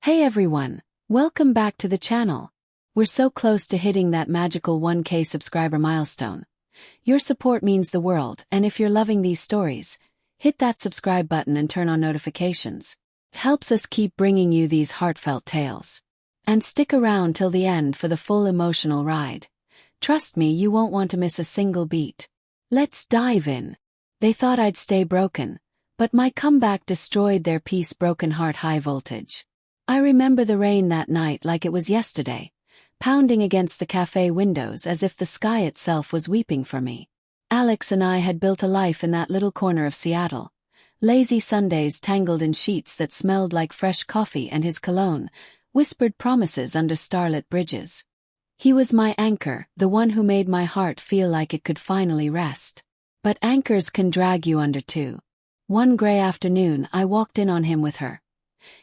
Hey everyone, welcome back to the channel. We're so close to hitting that magical 1K subscriber milestone. Your support means the world, and if you're loving these stories, hit that subscribe button and turn on notifications. It helps us keep bringing you these heartfelt tales. And stick around till the end for the full emotional ride. Trust me, you won't want to miss a single beat. Let's dive in. They thought I'd stay broken, but my comeback destroyed their peace. Broken heart. High voltage. I remember the rain that night like it was yesterday, pounding against the cafe windows as if the sky itself was weeping for me. Alex and I had built a life in that little corner of Seattle. Lazy Sundays tangled in sheets that smelled like fresh coffee, and his cologne whispered promises under starlit bridges. He was my anchor, the one who made my heart feel like it could finally rest. But anchors can drag you under too. One gray afternoon I walked in on him with her,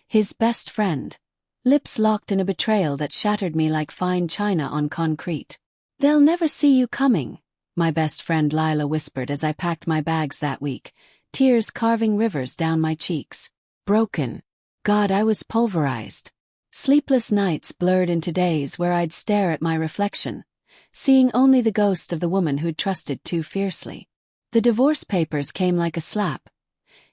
his best friend, lips locked in a betrayal that shattered me like fine china on concrete. "They'll never see you coming," my best friend Lila whispered as I packed my bags that week, tears carving rivers down my cheeks. Broken. God, I was pulverized. Sleepless nights blurred into days where I'd stare at my reflection, seeing only the ghost of the woman who'd trusted too fiercely. The divorce papers came like a slap.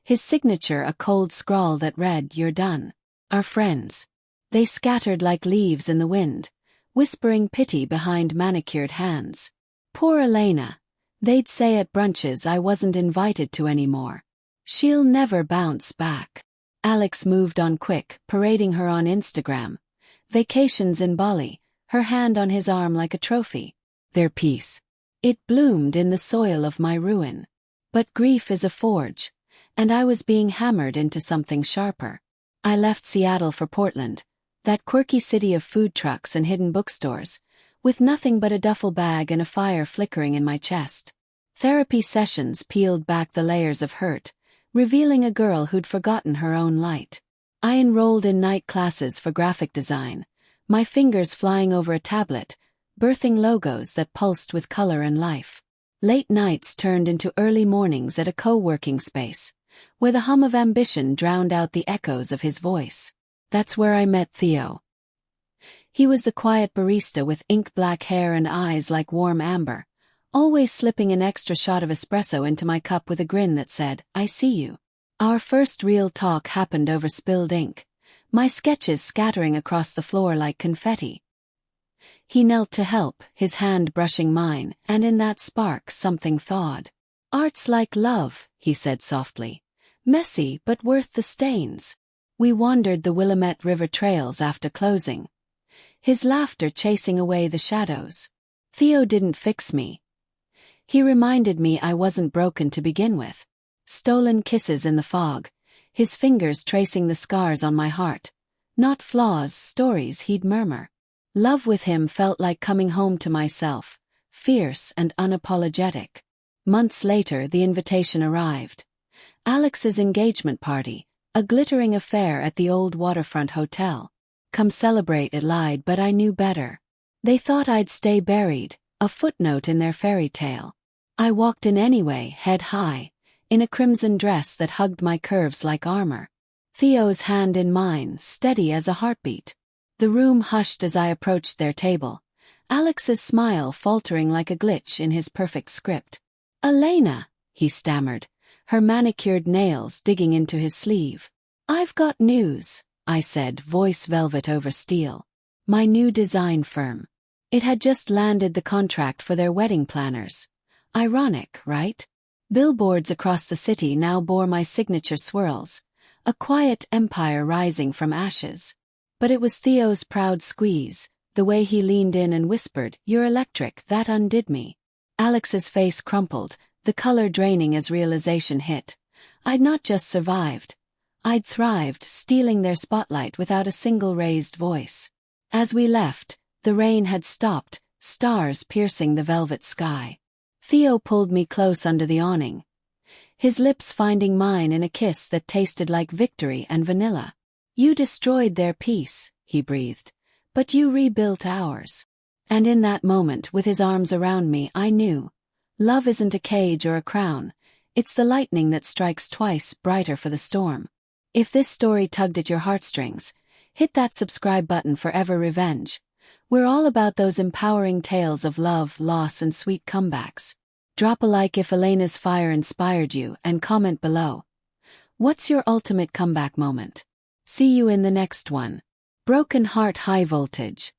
His signature a cold scrawl that read, "You're done." Our friends. They scattered like leaves in the wind, whispering pity behind manicured hands. Poor Elena. They'd say at brunches I wasn't invited to anymore. She'll never bounce back. Alex moved on quick, parading her on Instagram. Vacations in Bali, her hand on his arm like a trophy. Their peace. It bloomed in the soil of my ruin. But grief is a forge, and I was being hammered into something sharper. I left Seattle for Portland, that quirky city of food trucks and hidden bookstores, with nothing but a duffel bag and a fire flickering in my chest. Therapy sessions peeled back the layers of hurt, revealing a girl who'd forgotten her own light. I enrolled in night classes for graphic design, my fingers flying over a tablet, birthing logos that pulsed with color and life. Late nights turned into early mornings at a co-working space, where the hum of ambition drowned out the echoes of his voice. That's where I met Theo. He was the quiet barista with ink-black hair and eyes like warm amber, always slipping an extra shot of espresso into my cup with a grin that said, "I see you." Our first real talk happened over spilled ink, my sketches scattering across the floor like confetti. He knelt to help, his hand brushing mine, and in that spark something thawed. "Art's like love," he said softly. "Messy but worth the stains." We wandered the Willamette River trails after closing, his laughter chasing away the shadows. Theo didn't fix me. He reminded me I wasn't broken to begin with. Stolen kisses in the fog, his fingers tracing the scars on my heart. Not flaws, stories he'd murmur. Love with him felt like coming home to myself, fierce and unapologetic. Months later the invitation arrived. Alex's engagement party, a glittering affair at the old waterfront hotel. "Come celebrate," it lied, but I knew better. They thought I'd stay buried, a footnote in their fairy tale. I walked in anyway, head high, in a crimson dress that hugged my curves like armor. Theo's hand in mine, steady as a heartbeat. The room hushed as I approached their table, Alex's smile faltering like a glitch in his perfect script. "Elena," he stammered, her manicured nails digging into his sleeve. "I've got news," I said, voice velvet over steel. My new design firm. It had just landed the contract for their wedding planners. Ironic, right? Billboards across the city now bore my signature swirls, a quiet empire rising from ashes. But it was Theo's proud squeeze, the way he leaned in and whispered, "You're electric," that undid me. Alex's face crumpled, the color draining as realization hit. I'd not just survived. I'd thrived, stealing their spotlight without a single raised voice. As we left, the rain had stopped, stars piercing the velvet sky. Theo pulled me close under the awning, his lips finding mine in a kiss that tasted like victory and vanilla. "You destroyed their peace," he breathed, "but you rebuilt ours." And in that moment, with his arms around me, I knew. Love isn't a cage or a crown, it's the lightning that strikes twice brighter for the storm. If this story tugged at your heartstrings, Hit that subscribe button for Ever Revenge. We're all about those empowering tales of love, loss, and sweet comebacks. Drop a like if Elena's fire inspired you, and comment below. What's your ultimate comeback moment? See you in the next one. Broken Heart High Voltage.